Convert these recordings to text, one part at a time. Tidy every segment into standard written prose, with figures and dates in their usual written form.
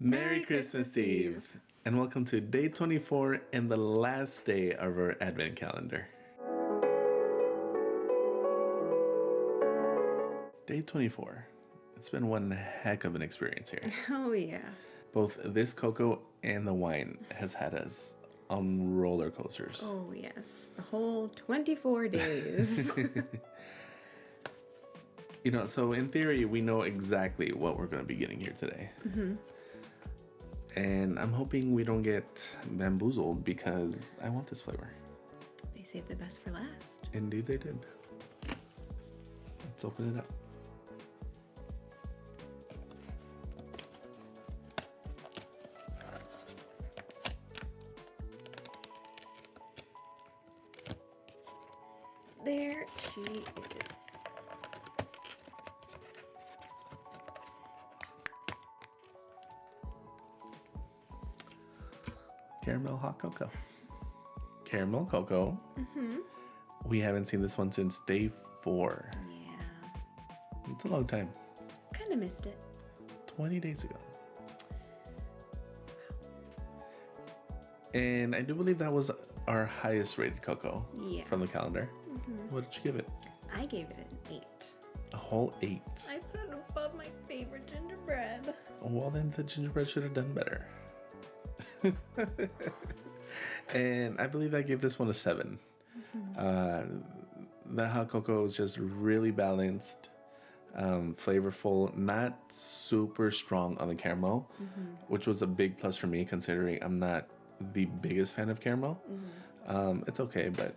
Merry Christmas Eve, and welcome to day 24 and the last day of our Advent calendar. Day 24. It's been one heck of an experience here. Oh, yeah. Both this cocoa and the wine has had us on roller coasters. Oh, yes. The whole 24 days. So in theory, we know exactly what we're going to be getting here today. Mm-hmm. And I'm hoping we don't get bamboozled because I want this flavor. They saved the best for last. Indeed they did. Let's open it up. There she is. Caramel hot cocoa. Caramel cocoa. Mm-hmm. We haven't seen this one since day 4. Yeah. It's a long time. Kind of missed it. 20 days ago. And I do believe that was our highest rated cocoa from the calendar. Mm-hmm. What did you give it? I gave it an 8. A whole 8. I put it above my favorite gingerbread. Well, then the gingerbread should have done better. And I believe I gave this one a 7. Mm-hmm. The hot cocoa is just really balanced, flavorful, not super strong on the caramel, mm-hmm. which was a big plus for me considering I'm not the biggest fan of caramel. Mm-hmm. It's okay, but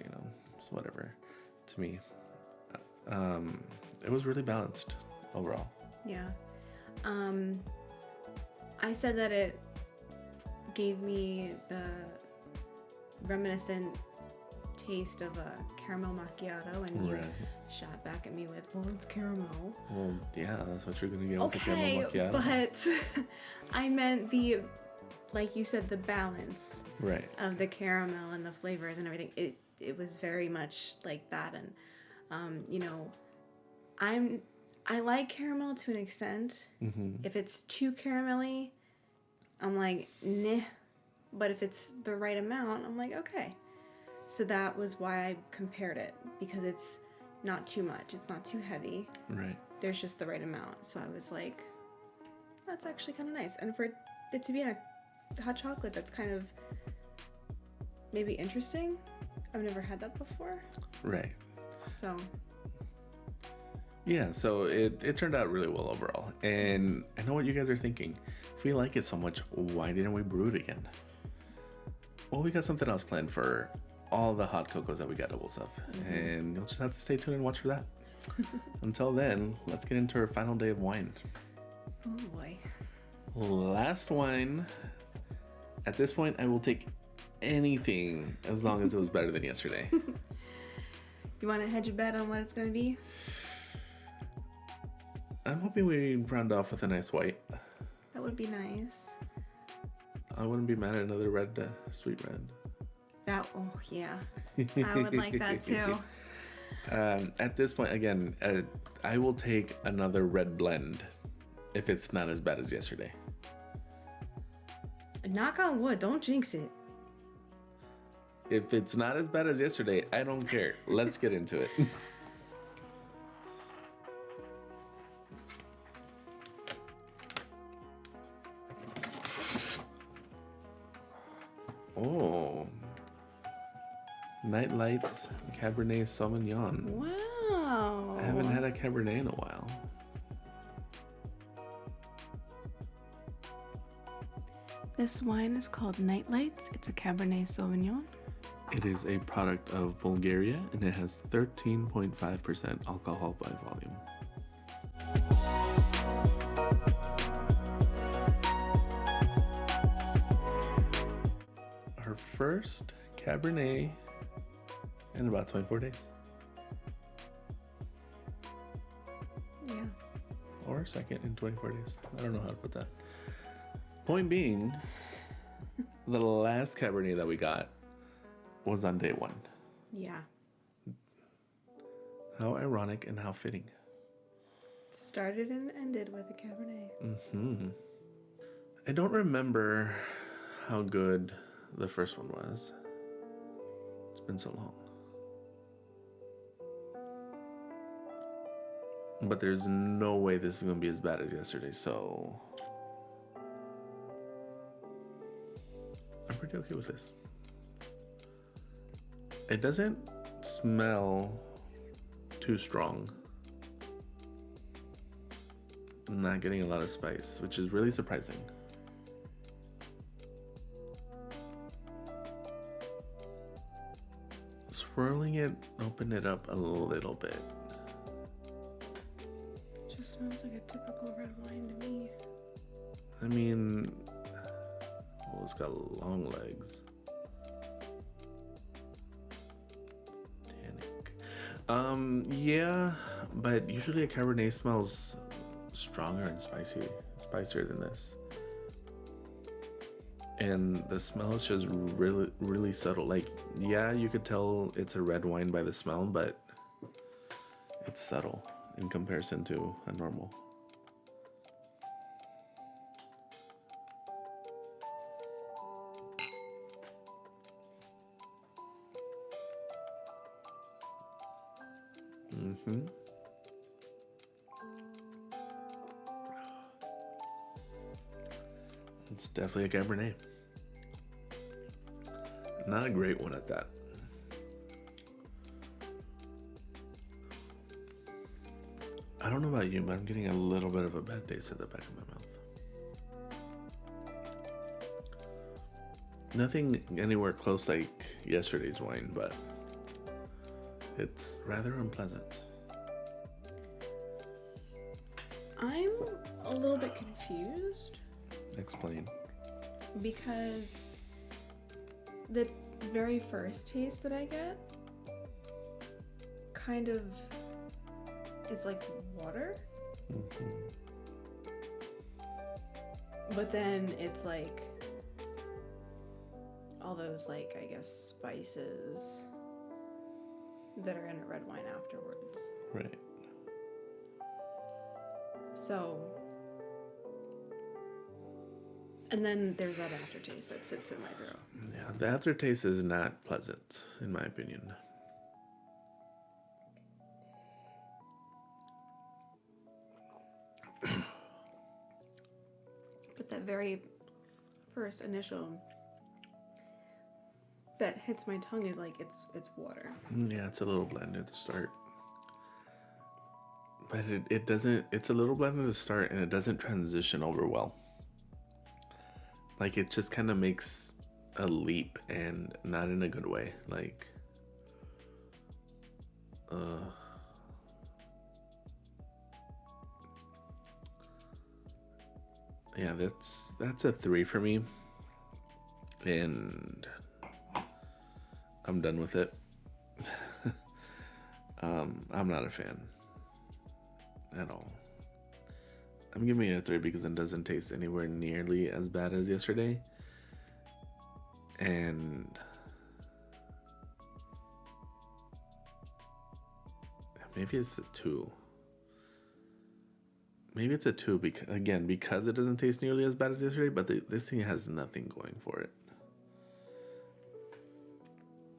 it's whatever to me. It was really balanced overall. Yeah. I said that it gave me the reminiscent taste of a caramel macchiato, and you shot back at me with, well, it's caramel. Well, yeah, that's what you're gonna get with the caramel macchiato. But I meant like you said, the balance of the caramel and the flavors and everything. It was very much like that, and I like caramel to an extent. Mm-hmm. If it's too caramelly, I'm like, nah. But if it's the right amount, I'm like, okay. So that was why I compared it, because it's not too much. It's not too heavy. Right. There's just the right amount. So I was like, that's actually kind of nice. And for it to be in a hot chocolate, that's kind of maybe interesting. I've never had that before. Right. So... yeah, so it turned out really well overall. And I know what you guys are thinking. If we like it so much, why didn't we brew it again? Well, we got something else planned for all the hot cocos that we got doubles of. Mm-hmm. And you'll just have to stay tuned and watch for that. Until then, let's get into our final day of wine. Oh boy. Last wine. At this point, I will take anything as long as it was better than yesterday. You want to hedge a bet on what it's going to be? I'm hoping we round off with a nice white. That would be nice. I wouldn't be mad at another red, sweet red. Oh, yeah. I would like that too. At this point, again, I will take another red blend if it's not as bad as yesterday. Knock on wood, don't jinx it. If it's not as bad as yesterday, I don't care. Let's get into it. Oh, Night Lights Cabernet Sauvignon. Wow. I haven't had a Cabernet in a while. This wine is called Night Lights. It's a Cabernet Sauvignon. It is a product of Bulgaria, and it has 13.5% alcohol by volume. Our first Cabernet in about 24 days. Yeah. Or second in 24 days. I don't know how to put that. Point being, the last Cabernet that we got was on day 1. Yeah. How ironic and how fitting. Started and ended with a Cabernet. Mm-hmm. I don't remember how good the first one was. It's been so long. But there's no way this is going to be as bad as yesterday, so I'm pretty okay with this. It doesn't smell too strong. I'm not getting a lot of spice, which is really surprising. Swirling it opened it up a little bit. Just smells like a typical red wine to me. I mean, well, it's got long legs. Tannic. Yeah, but usually a Cabernet smells stronger and spicier than this. And the smell is just really, really subtle. Like, yeah, you could tell it's a red wine by the smell, but it's subtle in comparison to a normal. It's definitely a Cabernet. Not a great one at that. I don't know about you, but I'm getting a little bit of a bad taste at the back of my mouth. Nothing anywhere close like yesterday's wine, but it's rather unpleasant. I'm a little bit confused. Explain. Because the very first taste that I get kind of is like water. But then it's like all those, like, I guess, spices that are in a red wine afterwards. Right. So, and then there's that aftertaste that sits in my throat. Yeah, the aftertaste is not pleasant, in my opinion. But that very first initial that hits my tongue is like it's water. Yeah, it's a little bland at the start. But it doesn't, it's a little bland at the start and it doesn't transition over well. Like, it just kind of makes a leap and not in a good way. Like, yeah, that's a 3 for me. And I'm done with it. I'm not a fan at all. I'm giving it a 3 because it doesn't taste anywhere nearly as bad as yesterday. And maybe it's a 2. Maybe it's a 2 because it doesn't taste nearly as bad as yesterday, but this thing has nothing going for it.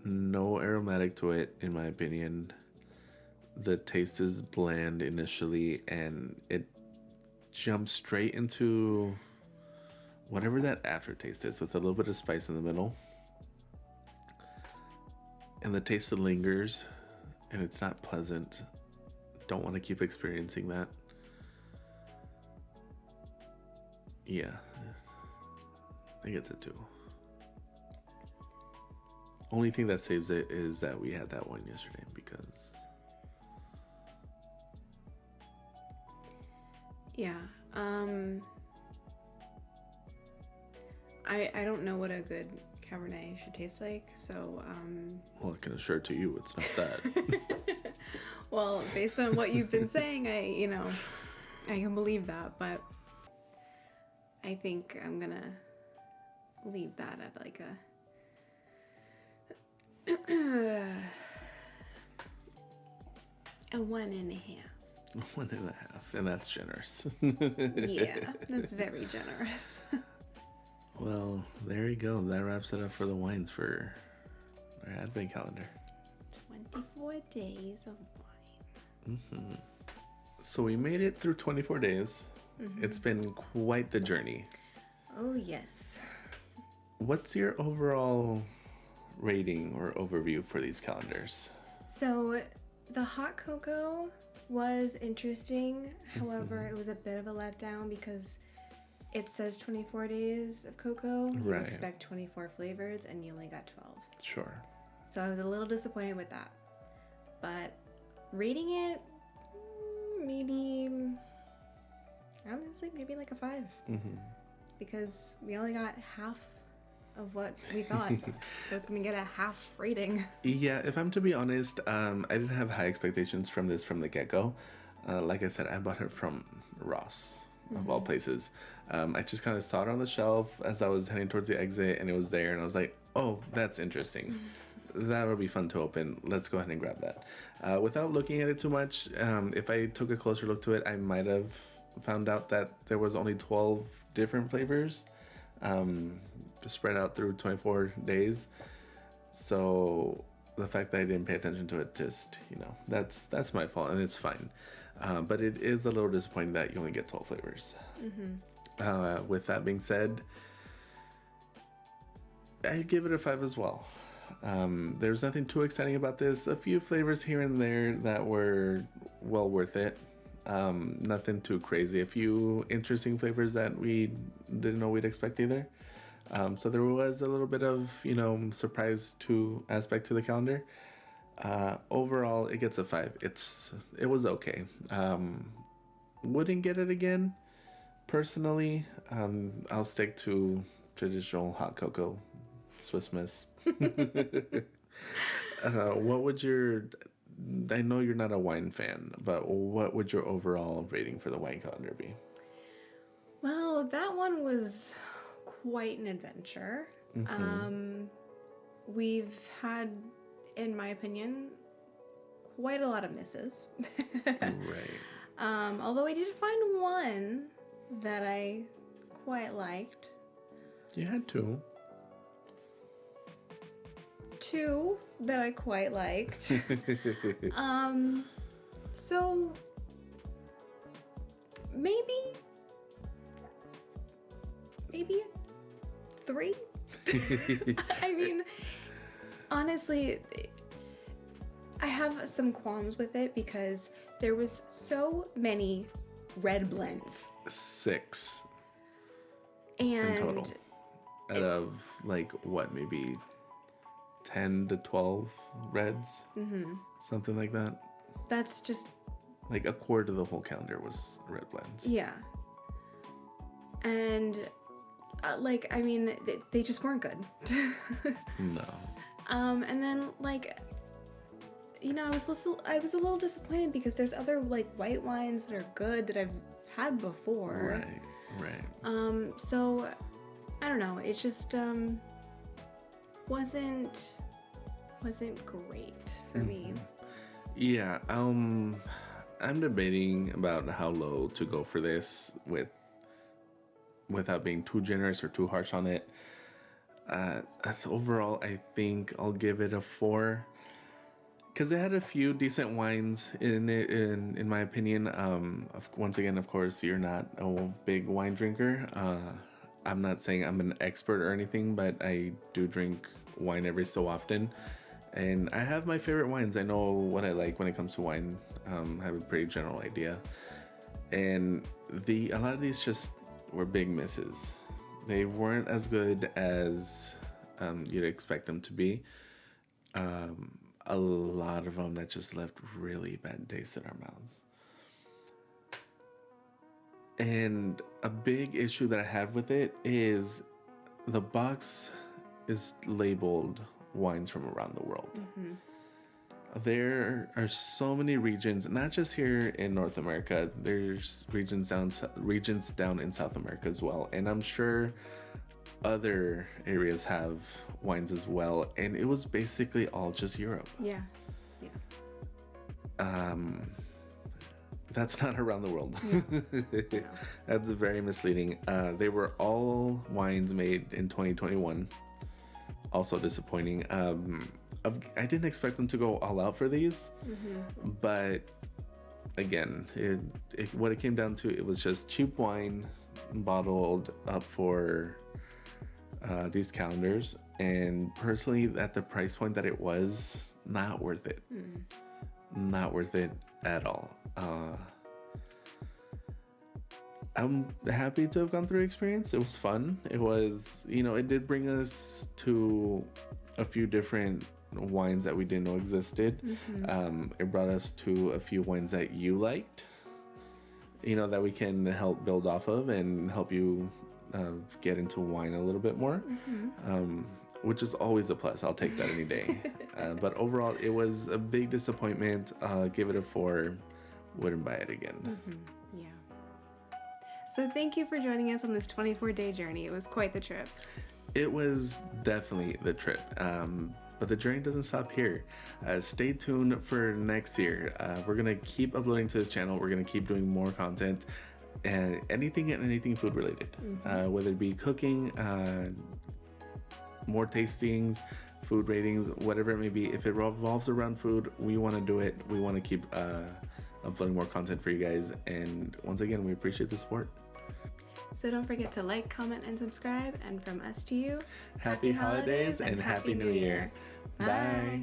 No aromatic to it, in my opinion. The taste is bland initially, and it jumps straight into whatever that aftertaste is, with a little bit of spice in the middle. And the taste lingers, and it's not pleasant. Don't want to keep experiencing that. Yeah, I think it's a 2. Only thing that saves it is that we had that one yesterday, because yeah. I don't know what a good Cabernet should taste like, so well, I can assure to you it's not that. well, based on what you've been saying, I can believe that, but I think I'm gonna leave that at like a 1.5. 1.5, and that's generous. Yeah, that's very generous. Well, there you go. That wraps it up for the wines for our advent calendar. 24 days of wine. So we made it through 24 days. It's been quite the journey. Oh, yes. What's your overall rating or overview for these calendars? So the hot cocoa was interesting. However, it was a bit of a letdown because it says 24 days of cocoa. You Right. expect 24 flavors and you only got 12. Sure. So I was a little disappointed with that. But rating it, maybe, honestly, maybe like a 5. Because we only got half of what we thought. So it's going to get a half rating. Yeah, if I'm to be honest, I didn't have high expectations from this from the get-go. Like I said, I bought it from Ross, of all places. I just kind of saw it on the shelf as I was heading towards the exit, and it was there, and I was like, oh, that's interesting. That would be fun to open. Let's go ahead and grab that. Without looking at it too much, if I took a closer look to it, I might have found out that there was only 12 different flavors spread out through 24 days. So the fact that I didn't pay attention to it, just, that's my fault, and it's fine. But it is a little disappointing that you only get 12 flavors. With that being said, I give it a 5 as well. There's nothing too exciting about this. A few flavors here and there that were well worth it. Nothing too crazy. A few interesting flavors that we didn't know we'd expect either. So there was a little bit of, surprise aspect to the calendar. Overall, it gets a 5. It was okay. Wouldn't get it again. Personally, I'll stick to traditional hot cocoa, Swiss Miss. What would I know you're not a wine fan, but what would your overall rating for the wine calendar be? Well, that one was quite an adventure. We've had, in my opinion, quite a lot of misses. Right. Although I did find one that I quite liked. You had two. Two that I quite liked. So maybe 3. I mean, honestly, I have some qualms with it because there was so many red blends. 6 and in total. Out of maybe 10 to 12 reds? Something like that. That's just like a quarter of the whole calendar was red blends. Yeah. And they just weren't good. No. And then I was a little disappointed because there's other white wines that are good that I've had before. Right. So I don't know. It just wasn't great for me. Yeah. I'm debating about how low to go for this without being too generous or too harsh on it. Overall, I think I'll give it a 4 because it had a few decent wines in it. In my opinion, once again, of course, you're not a big wine drinker. I'm not saying I'm an expert or anything, but I do drink wine every so often, and I have my favorite wines. I know what I like when it comes to wine. I have a pretty general idea, and a lot of these just were big misses. They weren't as good as you'd expect them to be. A lot of them that just left really bad taste in our mouths. And a big issue that I have with it is the box is labeled wines from around the world. There are so many regions, not just here in North America. There's regions down in South America as well, and I'm sure other areas have wines as well. And it was basically all just Europe. Yeah. That's not around the world. No. That's very misleading. They were all wines made in 2021. Also disappointing. I didn't expect them to go all out for these, but again, what it came down to, it was just cheap wine bottled up for these calendars, and personally, at the price point that it was, not worth it. Not worth it at all. I'm happy to have gone through the experience. It was fun. It was, it did bring us to a few different wines that we didn't know existed. It brought us to a few wines that you liked, that we can help build off of and help you get into wine a little bit more, which is always a plus. I'll take that any day. But overall, it was a big disappointment. Give it a 4. Wouldn't buy it again. Yeah. So thank you for joining us on this 24-day journey. It was quite the trip. It was definitely the trip. But the journey doesn't stop here. Stay tuned for next year. We're going to keep uploading to this channel. We're going to keep doing more content and anything food related, whether it be cooking, more tastings, food ratings, whatever it may be. If it revolves around food, we want to do it. We want to keep uploading more content for you guys. And once again, we appreciate the support. So don't forget to like, comment, and subscribe. And from us to you, Happy holidays and Happy New Year. Bye.